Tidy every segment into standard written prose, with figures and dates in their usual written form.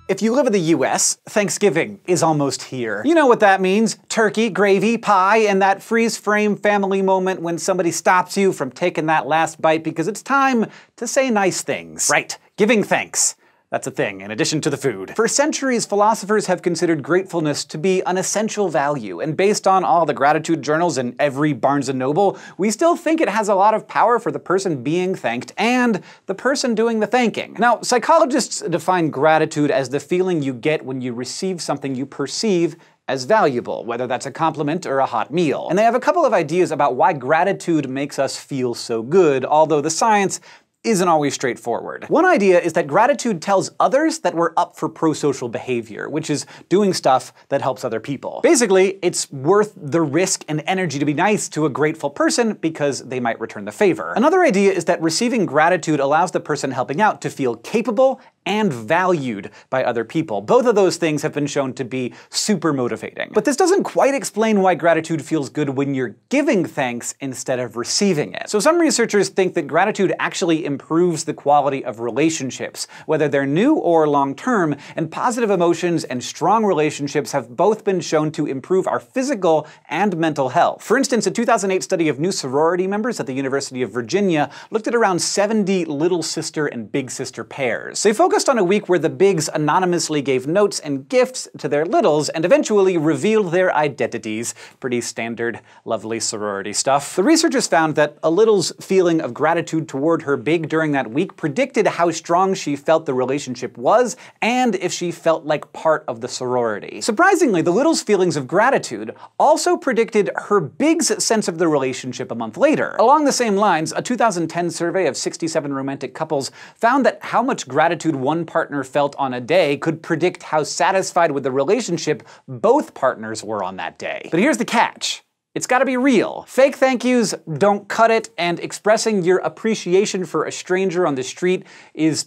If you live in the US, Thanksgiving is almost here. You know what that means. Turkey, gravy, pie, and that freeze-frame family moment when somebody stops you from taking that last bite because it's time to say nice things. Right, giving thanks. That's a thing, in addition to the food. For centuries, philosophers have considered gratefulness to be an essential value, and based on all the gratitude journals in every Barnes & Noble, we still think it has a lot of power for the person being thanked and the person doing the thanking. Now, psychologists define gratitude as the feeling you get when you receive something you perceive as valuable, whether that's a compliment or a hot meal. And they have a couple of ideas about why gratitude makes us feel so good, although the science isn't always straightforward. One idea is that gratitude tells others that we're up for pro-social behavior, which is doing stuff that helps other people. Basically, it's worth the risk and energy to be nice to a grateful person because they might return the favor. Another idea is that receiving gratitude allows the person helping out to feel capable and valued by other people. Both of those things have been shown to be super motivating. But this doesn't quite explain why gratitude feels good when you're giving thanks instead of receiving it. So some researchers think that gratitude actually improves the quality of relationships, whether they're new or long-term, and positive emotions and strong relationships have both been shown to improve our physical and mental health. For instance, a 2008 study of new sorority members at the University of Virginia looked at around 70 little sister and big sister pairs. They focused on a week where the bigs anonymously gave notes and gifts to their littles and eventually revealed their identities. Pretty standard, lovely sorority stuff. The researchers found that a little's feeling of gratitude toward her big during that week predicted how strong she felt the relationship was and if she felt like part of the sorority. Surprisingly, the little's feelings of gratitude also predicted her big's sense of the relationship a month later. Along the same lines, a 2010 survey of 67 romantic couples found that how much gratitude one partner felt on a day could predict how satisfied with the relationship both partners were on that day. But here's the catch. It's gotta be real. Fake thank yous don't cut it, and expressing your appreciation for a stranger on the street is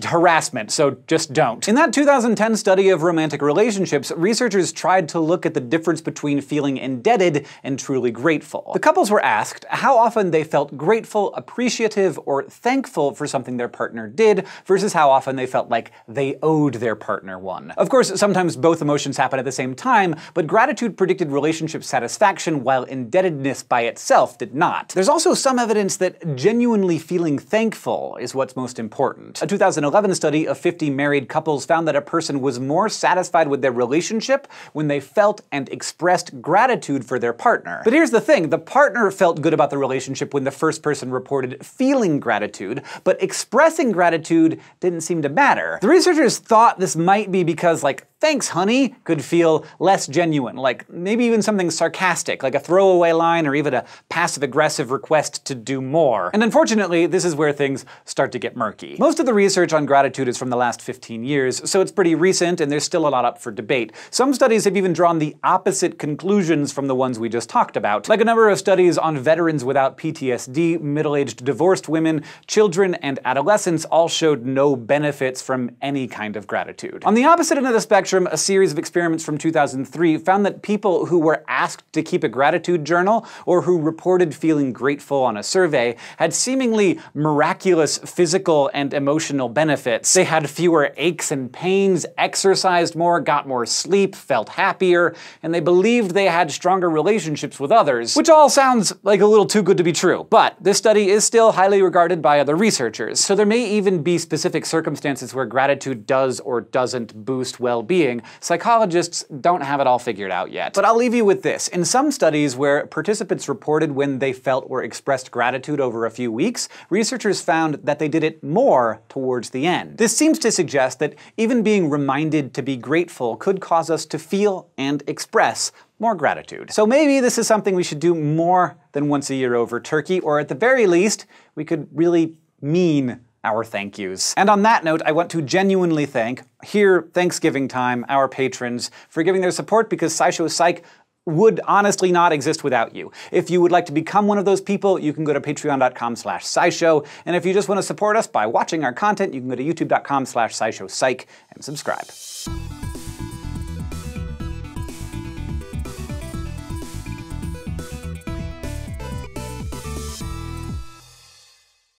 harassment, so just don't. In that 2010 study of romantic relationships, researchers tried to look at the difference between feeling indebted and truly grateful. The couples were asked how often they felt grateful, appreciative, or thankful for something their partner did versus how often they felt like they owed their partner one. Of course, sometimes both emotions happen at the same time, but gratitude predicted relationship satisfaction while indebtedness by itself did not. There's also some evidence that genuinely feeling thankful is what's most important. A 2011 study of 50 married couples found that a person was more satisfied with their relationship when they felt and expressed gratitude for their partner. But here's the thing, the partner felt good about the relationship when the first person reported feeling gratitude, but expressing gratitude didn't seem to matter. The researchers thought this might be because, like, thanks, honey could feel less genuine, like maybe even something sarcastic, like a throwaway line or even a passive-aggressive request to do more. And unfortunately, this is where things start to get murky. Most of the research on gratitude is from the last 15 years, so it's pretty recent and there's still a lot up for debate. Some studies have even drawn the opposite conclusions from the ones we just talked about, like a number of studies on veterans without PTSD, middle-aged divorced women, children, and adolescents all showed no benefits from any kind of gratitude. On the opposite end of the spectrum, a series of experiments from 2003 found that people who were asked to keep a gratitude journal or who reported feeling grateful on a survey had seemingly miraculous physical and emotional benefits. They had fewer aches and pains, exercised more, got more sleep, felt happier, and they believed they had stronger relationships with others, which all sounds like a little too good to be true. But this study is still highly regarded by other researchers, so there may even be specific circumstances where gratitude does or doesn't boost well-being. Psychologists don't have it all figured out yet. But I'll leave you with this. In some studies where participants reported when they felt or expressed gratitude over a few weeks, researchers found that they did it more towards the end. This seems to suggest that even being reminded to be grateful could cause us to feel and express more gratitude. So maybe this is something we should do more than once a year over turkey, or at the very least, we could really mean our thank yous. And on that note, I want to genuinely thank, here Thanksgiving time, our patrons for giving their support, because SciShow Psych would honestly not exist without you. If you would like to become one of those people, you can go to patreon.com/scishow, and if you just want to support us by watching our content, you can go to youtube.com/scisshowpsych and subscribe.